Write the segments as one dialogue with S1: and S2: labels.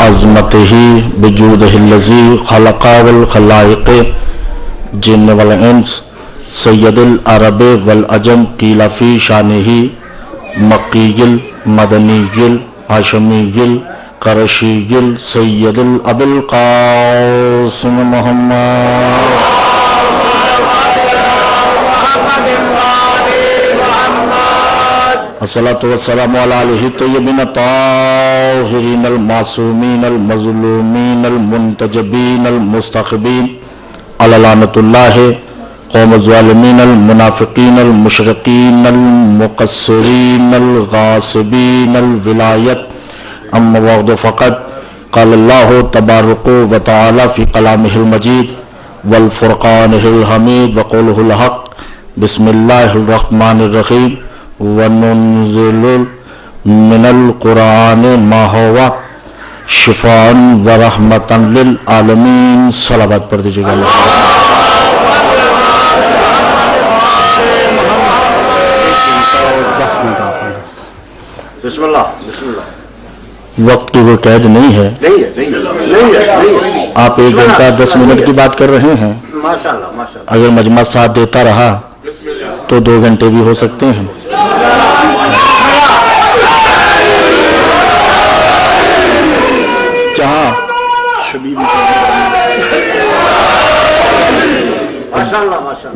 S1: अज़मतिही बिजूदिहिल्लज़ी खलक़ा वल खलाइक़ जिन्न वल इंस सय्यदुल अरब वल अजम क़ील फ़ी शानिही मक्कीयुल मदनीयुल हाशमीयुल क़रशीयुल सय्यदुल अबुल क़ासिम मुहम्मद। अस्सलातु वस्सलामु अला आलिहि तय्यबीन ताहिरीन अल मासूमीन अल मज़लूमीन अल मुंतजबीन अल मुस्तखबीन अला लानतुल्लाहि कौम ज़ालिमीन अल मुनाफ़िक़ीन अल मुशरिक़ीन अल मुक़स्सिरीन अल गासिबीन अल विलायत अम्मा बअद फ़क़द क़ाल अल्लाहु तबारक व तआला फ़ी कलामिहिल मजीद वल फ़ुरक़ानिहिल हमीद व क़ौलिहिल हक़ बिस्मिल्लाहिर रहमानिर रहीम वनुन्ज़िलु मिनल क़ुरआन मा हुवा शिफ़ाअन व रहमतन लिल आलमीन। सलावत पढ़ दीजिएगा।
S2: बिस्मिल्लाह बिस्मिल्लाह।
S1: वक्त की कोई कैद नहीं है। आप 1 घंटा 10 मिनट की बात कर रहे हैं।
S2: माशाअल्लाह माशाअल्लाह।
S1: अगर मजमा साथ देता रहा तो 2 घंटे भी हो सकते हैं।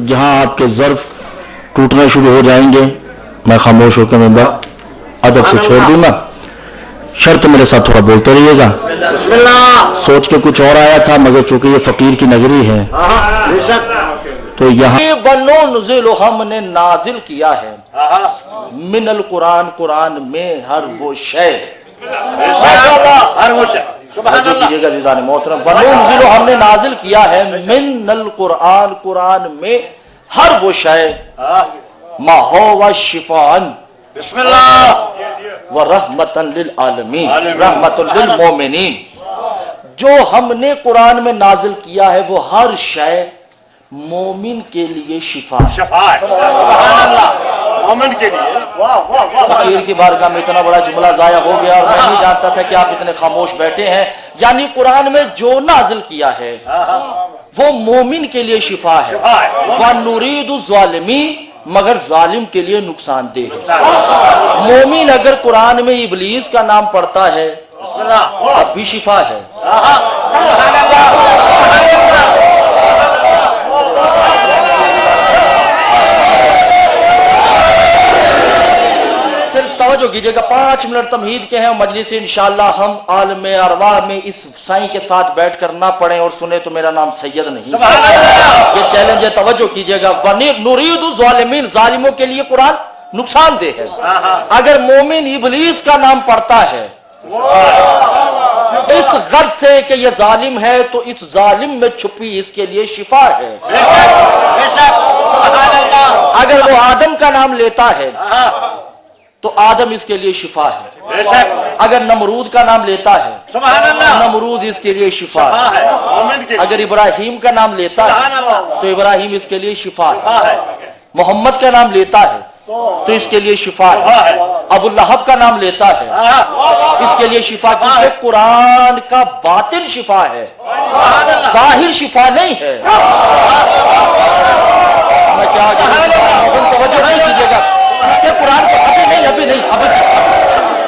S1: जहां आपके ज़र्फ टूटने शुरू हो जाएंगे मैं खामोश होकर मैं अदब से छोड़ दूंगा। शर्त मेरे साथ थोड़ा बोलते रहिएगा। सोच के कुछ और आया था मगर चूंकि ये फकीर की नगरी है तो यहाँ
S3: हमने नाजिल किया है मिनल कुरान, कुरान में हर वो शय मोहतरम हमने नाजिल किया है मिनल कुरान, कुरान में हर वो शय मा हुवा शिफाअन व रहमतन लिल आलमीन रहमतुल लिल मोमिनीन। जो हमने कुरान में नाजिल किया है वो हर शय मोमिन के लिए शिफा मोमिन के लिए। फकीर की बारगाह में इतना बड़ा जुमला जाया हो गया और मैं नहीं जानता था कि आप इतने खामोश बैठे हैं। यानी कुरान में जो नाजिल किया है वो मोमिन के लिए शिफा है। व नुरीदु ज़ालिमी, मगर जालिम के लिए नुकसानदेह है। मोमिन अगर कुरान में इब्लीस का नाम पढ़ता है तब भी शिफा है। तवज्जो कीजिएगा। 5 मिनट तमहीद के हैं मजलिस से इंशाअल्लाह हम आलम अरवाह में इस साईं के साथ बैठ कर ना पढ़ें और सुने तो मेरा नाम सैयद नहीं। ये चैलेंज है, तवज्जो कीजिएगा। नुरीदु ज़ालिमीन, जालिमों के लिए कुरान नुकसानदेह है। अगर मोमिन इब्लीस का नाम पढ़ता है इस गर्ज से कि ये जालिम है तो इस जालिम में छुपी इसके लिए शिफा है। अगर वो आदम का नाम लेता है तो आदम इसके लिए शिफा है। अगर नमरूद का नाम लेता है नमरूद इसके लिए शिफा है। अगर इब्राहिम का नाम लेता है तो इब्राहिम इसके लिए शिफा है। मोहम्मद का नाम लेता है तो इसके लिए शिफा है। अबू लहब का नाम लेता है इसके लिए शिफा, क्योंकि कुरान का बातिन शिफा है, जाहिर शिफा नहीं है। मैं क्या तवज्जो नहीं कीजिएगा कि कुरान को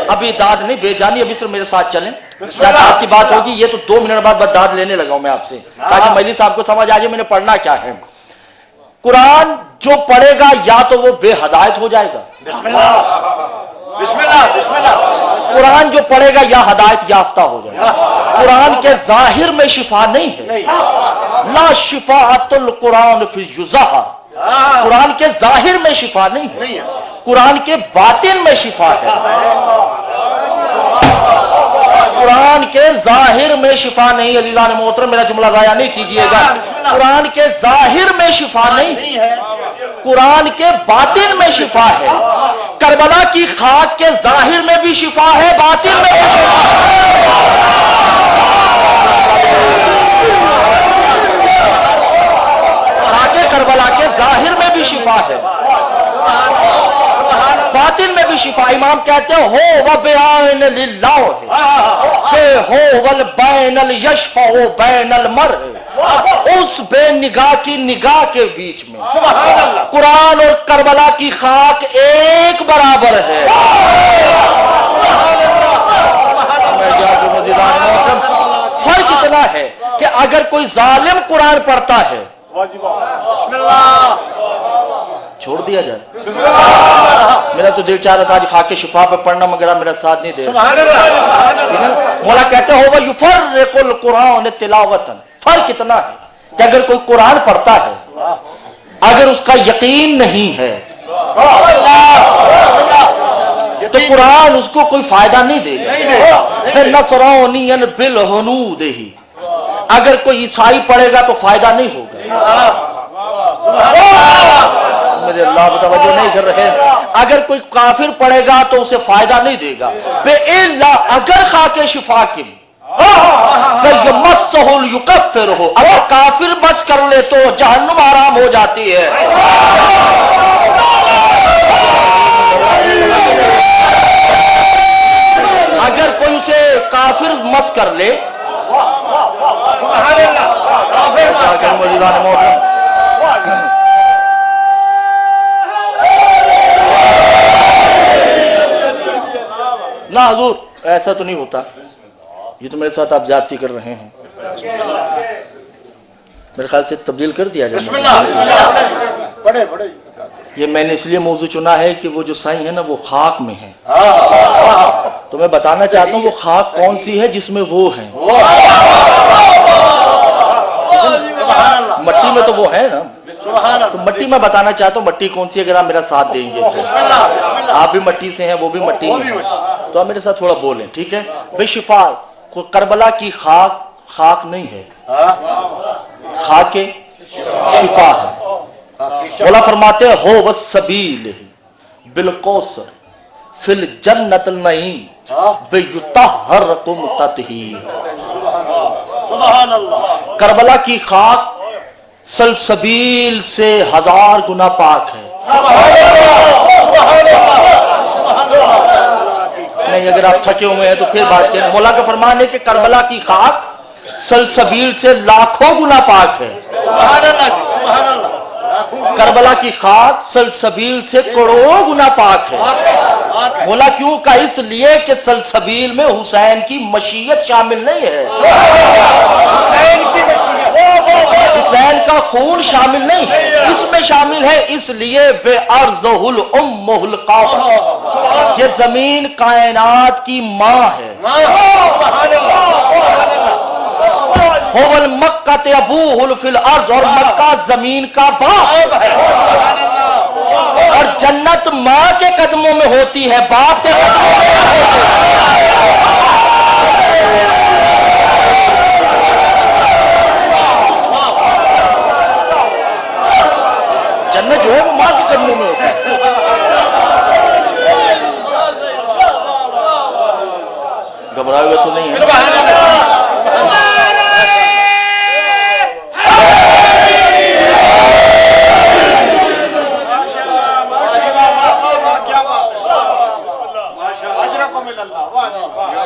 S3: अभी दाद नहीं बेजानी, अभी सिर्फ मेरे साथ चलें। दाद की बात होगी ये तो 2 मिनट बाद दाद लेने लगा हूं मैं आपसे, ताकि मजलिस आपको समझ आ जाए मैंने पढ़ना क्या है। कुरान जो पढ़ेगा या तो वो बेहदायत हो जाएगा, बिस्मिल्लाह बिस्मिल्लाह बिस्मिल्लाह। कुरान जो पढ़ेगा या हदायत याफ्ता हो जाएगा। कुरान के जाहिर में शिफा नहीं है। ला शिफाअतुल कुरान फी जुज़हा, कुरान के जाहिर में शिफा नहीं है, कुरान के बातिन में शिफा है। कुरान के जाहिर में शिफा नहीं। अलीज़ान मोहतरम मेरा जुमला ज़ाया नहीं कीजिएगा। कुरान के जाहिर में शिफा नहीं है, कुरान के बातिन में शिफा है। करबला की खाक के जाहिर में भी शिफा है, बातिन में भी शिफा है। करबला के जाहिर में भी शिफा है, बातिन में भी शिफा। इमाम कहते हैं हो व बयान लिल्लाह है, हो वल बैनल यशफा बैनल मर, उस बेनिगाह की निगाह के बीच में कुरान और करबला की खाक एक बराबर है। फर्क इतना है कि अगर कोई जालिम कुरान पढ़ता है छोड़ दिया जाए। मेरा तो दिल चाह रहा था आज खाके शिफा पे पढ़ना, मगर मेरा साथ नहीं दे रहा। मौला कहते हो वह युफर्रिकुल कुरान तिलावतन। फर्क इतना है कि अगर कोई कुरान पढ़ता है, अगर उसका यकीन नहीं है तो कुरान उसको कोई फायदा नहीं देगा। नसरानियन बिल हनूदिही, अगर कोई ईसाई पढ़ेगा तो फायदा नहीं होगा। मेरे अल्लाह तवज्जो नहीं कर रहे। अगर कोई काफिर पढ़ेगा तो उसे फायदा नहीं देगा। बेइल्ला अगर खाके शिफा की युकफ्फिर हो, अगर काफिर बस कर ले तो जहन्नुम आराम हो जाती है। अगर कोई उसे काफिर मस कर ले, ना हुजूर ऐसा तो नहीं होता, ये तो मेरे साथ आप ज्यादती कर रहे हैं। मेरे ख्याल से तब्दील कर दिया जाए। ये मैंने इसलिए मौजू चुना है कि वो जो साईं है ना वो खाक में है, तो मैं बताना चाहता हूँ वो खाक कौन सी है जिसमें वो है। मट्टी में तो वो है ना, तो मट्टी में बताना चाहता हूँ मट्टी कौन सी, अगर आप मेरा साथ देंगे। आप भी मट्टी से हैं, वो भी मट्टी है, तो आप मेरे साथ थोड़ा बोलें, ठीक है भाई। शिफा करबला की खाक नहीं है, खाके शिफा है। मौला फरमाते हो वस सबील बिलकौसर फिल जन्नत नहीं बेयुतहरकुम ततहीर। करबला की खाक सलसबील से 1000 गुना पाक है। नहीं, अगर आप थके हुए हैं तो फिर बात करें। मौला का फरमान है कि करबला की खाक सलसबील से लाखों गुना पाक है। करबला की खाक सलसबील से करोड़ों गुना पाक है। बोला क्यों का, इसलिए कि सलसबील में हुसैन की मशीयत शामिल नहीं है, हुसैन का खून शामिल नहीं है, इसमें शामिल है। इसलिए बेअर्ज़हुल उम्मुल काफ़ा, ये जमीन कायनात की माँ है। होवल मक्का ते अबूहुल फिल अर्ज़, और मक्का जमीन का बाप है। और जन्नत माँ के कदमों में होती है, बाप के कदमों में। जन्नत जो है वो माँ के कदमों में होती है। घबराए हुए तो नहीं है।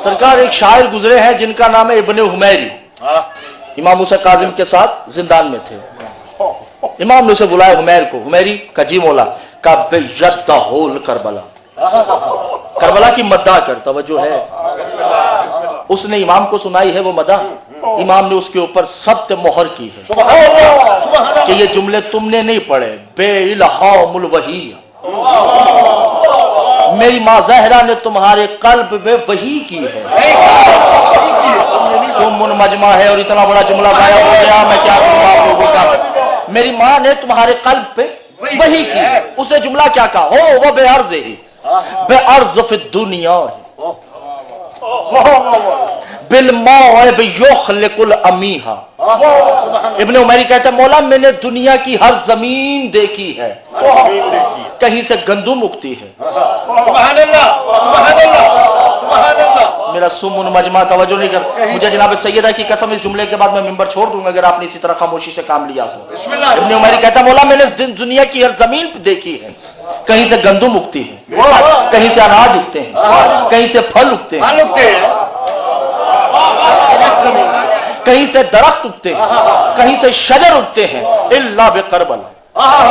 S3: सरकार एक शायर गुजरे हैं जिनका नाम है इब्ने हुमैरी, इमाम मूसा काजिम के साथ जिंदान में थे। इमाम ने उसे बुलाया हुमैर को, हुमैरी का जी मौला का बेयद्दाहुल करबला, करबला की मद्दा कर, तवज्जो है। उसने इमाम को सुनाई है वो मदा, इमाम ने उसके ऊपर सब्त मोहर की है कि ये जुमले तुमने नहीं पढ़े। बेइल्हामुल वही, मेरी माँ ज़हरा ने तुम्हारे कल्ब में वही की है। तुम मुनमजमा है और इतना बड़ा जुमला गायब हो गया, मैं क्या करूं आप लोगों का। मेरी माँ ने तुम्हारे कल्ब पे वही की है। उसने जुमला क्या कहा, हो वो बेअर्ज़ ही बेअर्ज़ फि दुनिया बिलमौइब युखलिकुल अमीहा। इब्ने उमैरी कहता है मौला मैंने दुनिया की हर जमीन देखी है, कहीं से गंदुम उगती है। मेरा सुमुन मजमा तवज्जो नहीं कर, मुझे जनाब सैयदा की कसम इस जुमले के बाद मैं मिंबर छोड़ दूंगा अगर आपने इसी तरह खामोशी से काम लिया तो। इब्ने उमैरी कहता है मौला मैंने दुनिया की हर जमीन देखी है, कहीं से गंदुम उगती है, कहीं से अनाज उगते हैं, कहीं से फल उगते हैं, कहीं से दरख्त उगते हैं, कहीं से शजर उगते हैं, इल्ला बेकरबला,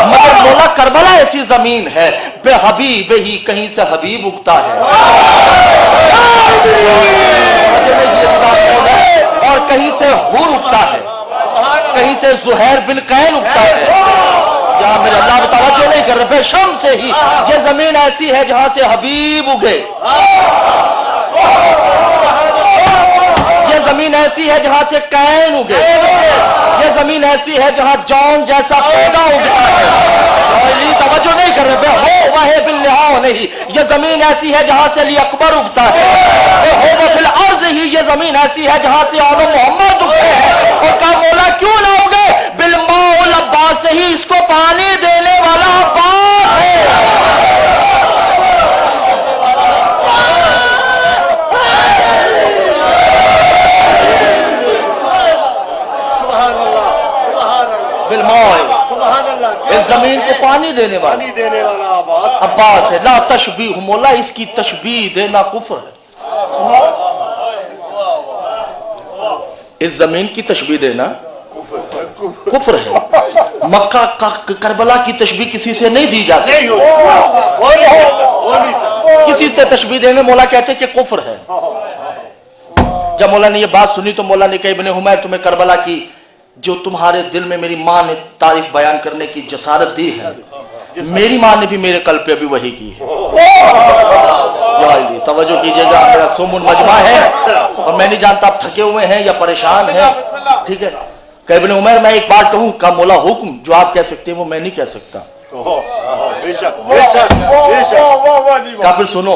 S3: मगर मौला करबला ऐसी जमीन है बेहबीब ही कहीं से हबीब उगता है। और कहीं से हूर उगता है, कहीं से जुहैर बिन कैन उगता है। या मेरे अल्लाह तवज्जो नहीं कर रहे, बेशम से ही ये जमीन ऐसी है जहां से हबीब उगे, ये जमीन ऐसी है जहां से कैन उगे, ये जमीन ऐसी है जहां जौन जैसा पौधा उगता है। तवज्जो नहीं कर रहे, हो वह बिल्लिहाओ नहीं, ये जमीन ऐसी है जहां से अली अकबर उगता है। हो वह फिल अर्ज़ ही, ये जमीन ऐसी है जहां से आलो मोहम्मद उगते हैं। और कहा मौला क्यों ना उगे, बिलमाउल अब्बास से ही इसको पानी देने वाला अब्बास है। इस जमीन को पानी देने वाला अब्बास है। ला तशबीह मौला, इसकी तशबीह देना कुफ्र है। इस जमीन की तशबीह देना कुफ्र है। मक्का का करबला की तशबीह किसी से नहीं दी जा सकती, किसी से तशबीह देने मौला कहते कि कुफ्र है। जब मौला ने ये बात सुनी तो मौला ने कहा इब्ने हुमैर तुम्हें करबला की जो तुम्हारे दिल में मेरी माँ ने तारीफ बयान करने की जसारत दी है, मेरी माँ ने भी मेरे कल पे अभी वही की है। तवज्जो कीजिएगा, मेरा सुमुन मजमा है और मैं नहीं जानता आप थके हुए हैं या परेशान हैं, ठीक है। कहा इब्ने उमर मैं एक बात कहूँ, का मौला हुक्म जो आप कह सकते हैं वो मैं नहीं कह सकता। का फिर सुनो,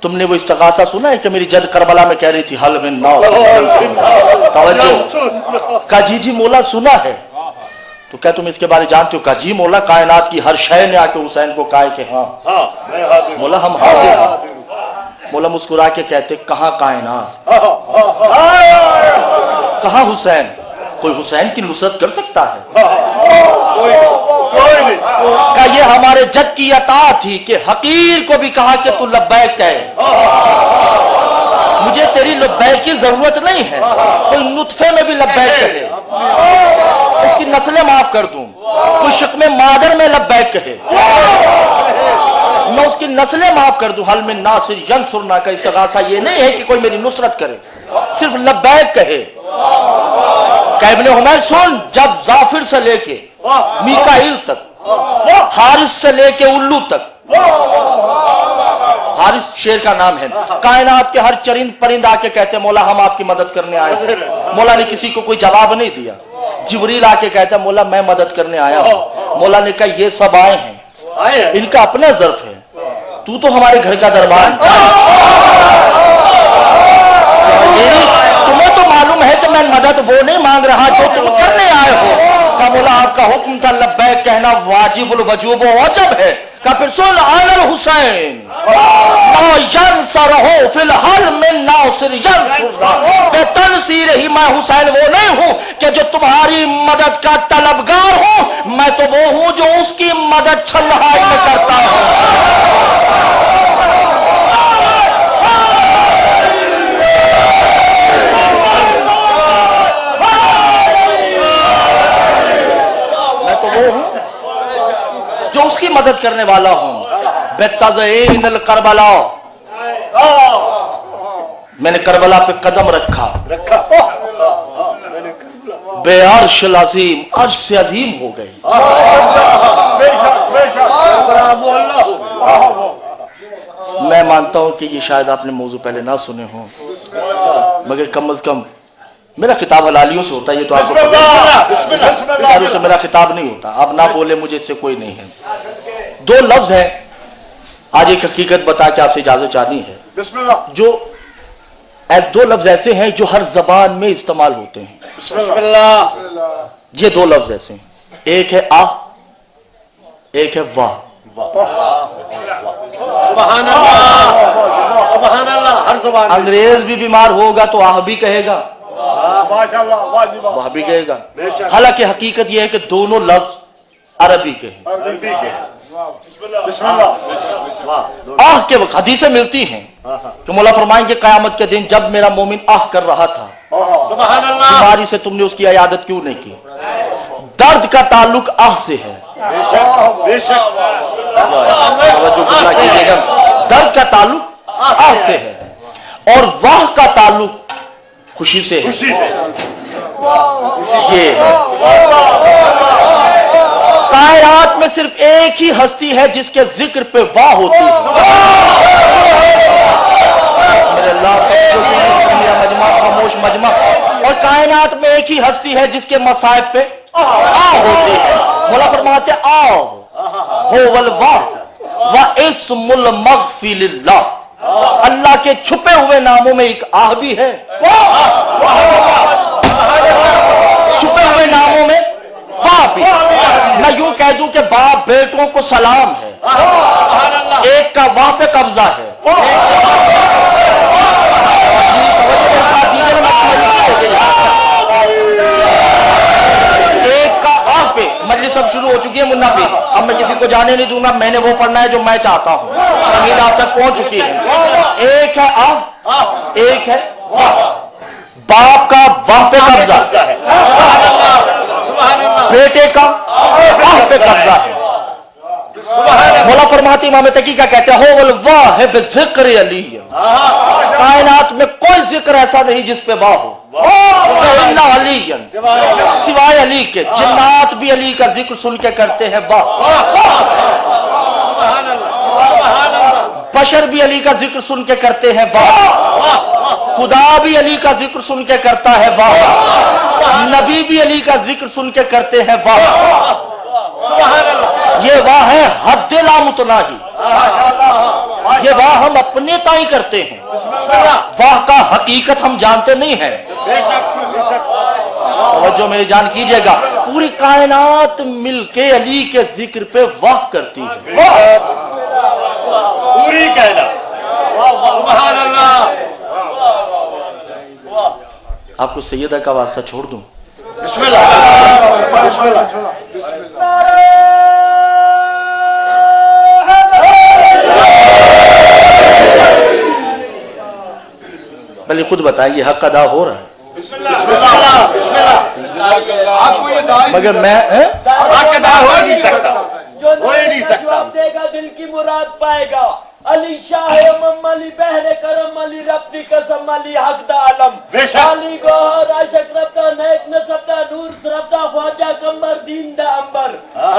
S3: तुमने वो इस्तगासा सुना है कि मेरी जद करबला में कह रही थी हल मिन नाउ, का जी मौला सुना है। तो क्या तुम इसके बारे जानते हो? का जी मौला, कायनात की हर शय ने आके हुसैन को कहा कि हाँ मौला हम हाजिर हैं। मौला मुस्कुरा के कहते कहाँ कायनात, कहाँ हुसैन? कोई हुसैन की नुसरत कर सकता है? का ये हमारे जद की अता थी कि हकीर को भी कहा कि तू लब्बैक कहे, मुझे तेरी लब्बैक की जरूरत नहीं है, कोई नुत्फे में भी लब्बैक कहे, उसकी नस्लें माफ कर दूं, कोई शिकमे मादर में लब्बैक कहे, मैं उसकी नस्लें माफ कर दूं। हल में नासिर यंसुरना का इस्तिगासा ये नहीं है कि कोई मेरी नुसरत करे, सिर्फ लब्बैक कहे। इब्ने हुमैर सुन, जब जाफिर से लेके मीकाइल तक, हारिस से लेके उल्लू तक, हारिस शेर का नाम है, कायनात के हर चरिंद परिंद आके कहते मौला हम आपकी मदद करने आए हैं। मौला ने किसी को कोई जवाब नहीं दिया। जिब्रील आके कहता मौला मैं मदद करने आया हूं। मौला ने कहा ये सब आए हैं, इनका अपना ज़र्फ है, तू तो हमारे घर का दरबार, तुम्हें तो मालूम है कि मैं मदद वो नहीं मांग रहा जो तुम करने आए हो। का मौला आपका हुक्म था लब्बैक कहना वाजिबुल वजूब वजब है। का फिर सुन आनल हुसैन यंसरहु फिल हल मिन नासिर यंसुरना, बेतनसीर ही मैं हुसैन वो नहीं हूं कि जो तुम्हारी मदद का तलबगार हूं, मैं तो वो हूं जो उसकी मदद छल्हाट में करता हूं। जो उसकी मदद करने वाला हूं। बेतज़ईन करबला, मैंने करबला पे कदम रखा, बेअर्श अज़ीम, अर्श से अजीम हो गई। मैं मानता हूं कि ये शायद आपने मौजू पहले ना सुने हो, मगर कम अज कम मेरा खिताब हलालियों से होता है, ये तो आपको पता से मेरा खिताब नहीं होता। आप ना बोले मुझे इससे कोई नहीं है। दो लफ्ज है, आज एक हकीकत बता के आपसे इजाजत चाहनी है। जो दो लफ्ज ऐसे हैं जो हर जबान में इस्तेमाल होते हैं। ये दो लफ्ज ऐसे हैं, एक है आ, एक है वाह। अंग्रेज भी बीमार होगा तो आह भी कहेगा, वह भी कहेगा। हालांकि हकीकत यह है कि दोनों लफ्ज अरबी के हैं।
S2: بسم اللہ واہ
S3: آہ کے وقت حدیثیں ملتی ہیں کہ مولا فرمائیں گے قیامت کے دن جب میرا مومن آہ کر رہا تھا
S2: سبحان اللہ
S3: بیماری سے تم نے اس کی عیادت کیوں نہیں کی؟ درد کا تعلق آہ سے ہے.
S2: بے شک بے شک
S3: توجہ قبلہ کیجئے گا. درد کا تعلق آہ سے ہے اور واہ کا تعلق خوشی سے ہے.
S2: خوشی سے
S3: یہ ہے. کائنات میں صرف ایک ہی ہستی ہے جس کے ذکر پہ واہ ہوتی ہے. میرے اللہ کا مجمع خاموش مجمع. اور کائنات میں ایک ہی ہستی ہے جس کے مصائب پہ آ ہوتی ہے. مولا فرماتے آ ہو والواہ واسم المغفی للہ. اللہ کے چھپے ہوئے ناموں میں ایک آہ بھی ہے. چھپے ہوئے ناموں میں واہ بھی. میں یوں کہہ دوں کہ باپ بیٹوں کو سلام ہے. ایک کا واہ پہ قبضہ ہے. ایک کا آہ پہ. مجلس اب شروع ہو چکی ہے منا پہ. اب میں کسی کو جانے نہیں دوں گا. میں نے وہ پڑھنا ہے جو میں چاہتا ہوں. امید آپ تک پہنچ چکی ہے. ایک ہے آہ ایک ہے واہ. باپ کا واہ پہ قبضہ ہے. بیٹے کا واہ پہ قبضہ ہے. مولا فرماتی امام تقی کا کہتے ہیں ہو والواہ بذکر علی. کائنات میں کوئی ذکر ایسا نہیں جس پہ واہ ہو. الا علی سوائے علی کے. جنات بھی علی کا ذکر سن کے کرتے ہیں واہ. بشر بھی علی کا ذکر سن کے کرتے ہیں واہ. خدا بھی علی کا ذکر سن کے کرتا ہے واہ. نبی بھی علی کا ذکر سن کے کرتے ہیں واہ. یہ واہ ہے حد لا متناہی. یہ واہ ہم اپنے تائیں کرتے ہیں. واہ کا حقیقت ہم جانتے نہیں ہیں. توجہ میری جان کیجئے گا. پوری کائنات مل کے علی کے ذکر پہ واہ کرتی ہے.
S2: پوری کائنات سبحان اللہ.
S3: آپ کو سیدہ کا واسطہ چھوڑ دوں.
S2: بسم اللہ بسم اللہ.
S3: بھلے خود بتائیے حق ادا ہو رہا ہے مگر میں
S2: حق ادا ہو نہیں سکتا.
S4: جو جواب دے گا دل کی مراد پائے گا. علی شاہ امم علی بہر کرم علی رب دی قسم علی حق دا علم.
S2: بے شک.
S4: علی گوہر عاشق رب دا نیک نسب دا نور سرب دا خواجہ کمبر دین دا امبر.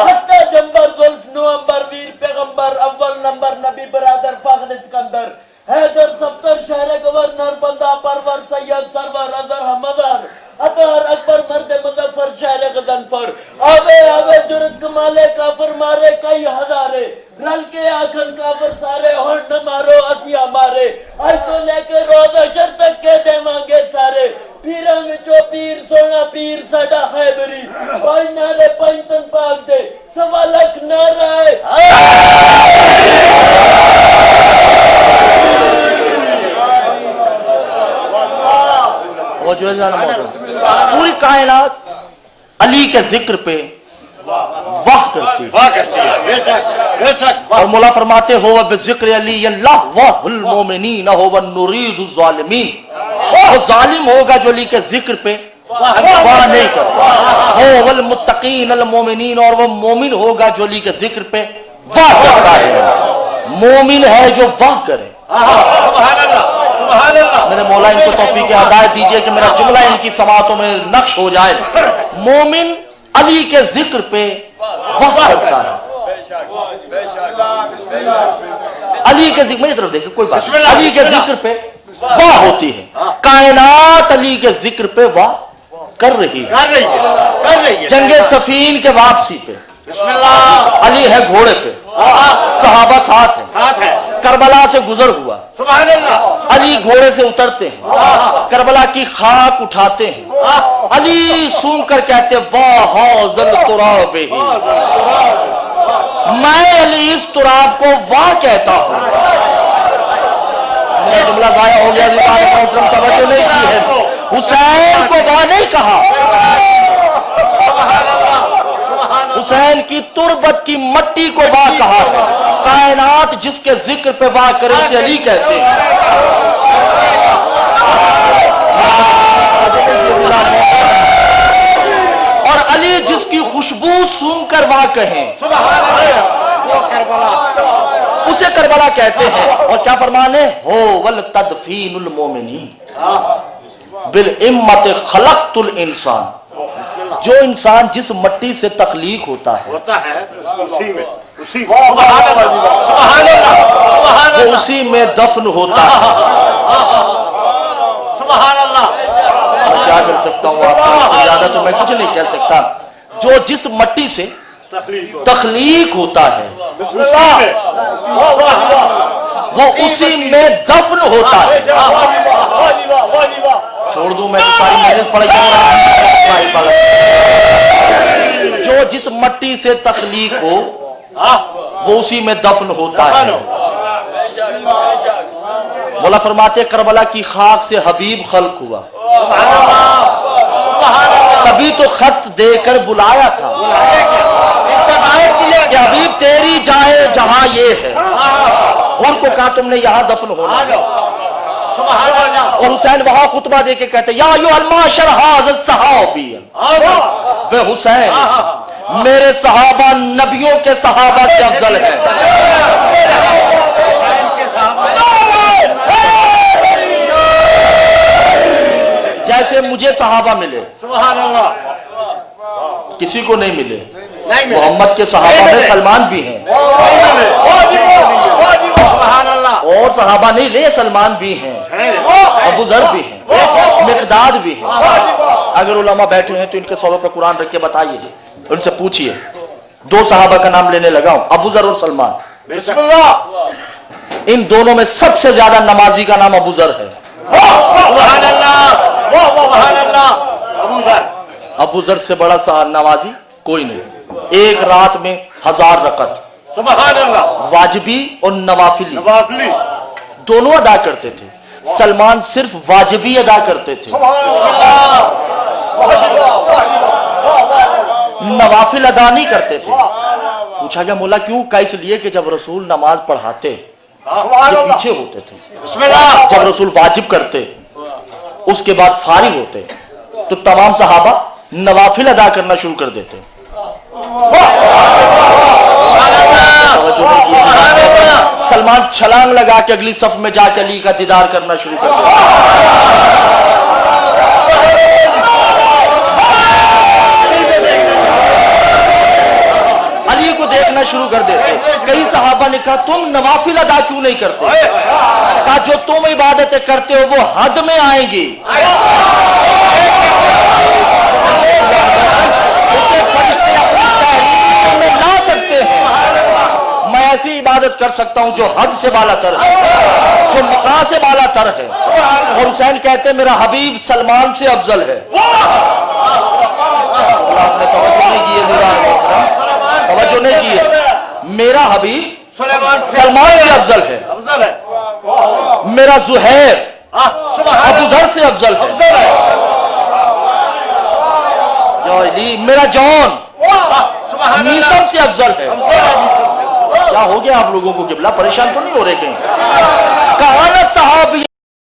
S4: حتی جمبر زلف نومبر ویر پیغمبر اول نمبر نبی برادر فخر اسکندر. حیدر سفتر شہر گورنر بندہ پرور سید سرور اظہر حمدر اطہر اکبر مرد مظفر شہر غضنفر. آوے آوے جرد کمالے کافر مارے کئی ہزارے. رل کے آکھن کافر سارے ہون نہ مارو اسی ہمارے. آج تو لے کے روز اشر تک کے دے مانگے سارے. پیراں وچوں پیر سونا پیر ساڈا خیبری. پانچ نعرے پانچ تن پاک دے 1.25 لاکھ نعرے.
S3: پوری کائنات علی کے ذکر پہ واہ کرتی ہے.
S2: بے شک بے شک.
S3: اور مولا فرماتے ہو بذکر علی اللہ واہ المومنین ہو نرید الظالمین. وہ ظالم ہوگا جو علی کے ذکر پہ واہ نہیں کرتا. ہو والمتقین المومنین. اور وہ مومن ہوگا جو علی کے ذکر پہ واہ کرتا ہے. مومن ہے جو واہ کرے.
S2: سبحان اللہ سبحان اللہ.
S3: میرے مولا ان کو توفیق ہدایت دیجئے کہ میرا جملہ ان کی سماعتوں میں نقش ہو جائے. مومن علی کے ذکر پہ واہ کرتا ہے. علی کے ذکر میری طرف دیکھیں کوئی بات نہیں. علی کے ذکر پہ واہ ہوتی ہے. کائنات علی کے ذکر پہ واہ کر رہی ہے. جنگ صفین کے واپسی پہ
S2: بسم اللہ.
S3: علی ہے گھوڑے پہ. صحابہ ساتھ ہیں. کربلا سے گزر ہوا.
S2: سبحان اللہ.
S3: علی گھوڑے سے اترتے ہیں. کربلا کی خاک اٹھاتے ہیں. علی سون کر کہتے واہ حاضل تراب ہی. میں علی اس تراب کو واہ کہتا ہوں. میرا جملہ ضائع ہو گیا. توجہ نہیں کی ہے. حسین کو واہ نہیں کہا. हुसैन की तुरबत की मट्टी को वाह कहा है। कायनात जिसके जिक्र पे वाह करे उसे अली कहते हैं। और अली जिसकी खुशबू सूंघकर वाह कहें उसे करबला कहते हैं। और क्या फरमान है? हो वल तदफीनुल मोमिनीन बिल इम्मत खलक़तुल इंसान। जो इंसान जिस मट्टी से तख्लीक होता है वो उसी में दफन होता है। क्या कर सकता हूँ आपको ज्यादा तो मैं कुछ नहीं कह सकता। जो जिस मट्टी से तख्लीक होता है वो उसी में दफन होता है। छोड़ दूं मैं तो सारी मेहनत पड़ गई। जो जिस मट्टी से तख्लीक हो वो उसी में दफन होता है। मौला फरमाते करबला की खाक से हबीब खल्क हुआ, तभी तो खत देकर बुलाया था कि हबीब तेरी जाए जहां ये है। और को कहा तुमने यहां दफन होना। और हुसैन वहां खुतबा दे के कहते या अय्युहल माशर हाज़ा सहाबी। वे हुसैन मेरे सहाबा नबियों के सहाबा से अफजल है। जैसे मुझे सहाबा मिले किसी को नहीं मिले। मोहम्मद के सहाबा में सलमान भी हैं और सहाबा नहीं ले सलमान भी हैं, अबू ज़र भी हैं, मिक़दाद भी हैं। अगर उलमा बैठे हैं तो इनके सरों पे कुरान रख के बताइए, उनसे पूछिए। दो सहाबा का नाम लेने लगा हूं, अबू ज़र और सलमान। इन दोनों में सबसे ज्यादा नमाजी का नाम अबू ज़र है। अबू ज़र से बड़ा नमाजी कोई नहीं। एक रात में 1000 रकत वाजिबी और नवाफिली दोनों अदा करते थे। सलमान सिर्फ वाजिबी अदा करते थे, नवाफिल अदा नहीं करते थे। पूछा गया मौला क्यों? का इसलिए कि जब रसूल नमाज पढ़ाते ये पीछे होते थे, जब रसूल वाजिब करते उसके बाद फारिग होते तो तमाम सहाबा नवाफिल अदा करना शुरू कर देते। सलमान छलांग लगा के अगली सफ में जाकर अली का दीदार करना शुरू कर दिया। अली को देखना शुरू कर देते। कई सहाबा ने कहा तुम नवाफिल अदा क्यों नहीं करते? कहा जो तुम इबादतें करते हो वो हद में आएंगी, ला सकते हैं। मैं ऐसी इबादत कर सकता हूं जो हद से बाला तर है, जो मका से बाला तर है। और हुसैन कहते हैं मेरा हबीब सलमान से अफजल है। आपने तवज्जो नहीं की है, तवज्जो नहीं की है। मेरा हबीब सलमान से अफजल है। मेरा जुहैर अबू ज़र से अफजल है। मेरा जॉन मीसम से अफजल है। क्या हो गया आप लोगों को? किबला परेशान तो नहीं हो रहे कहीं? कहाना सहाबी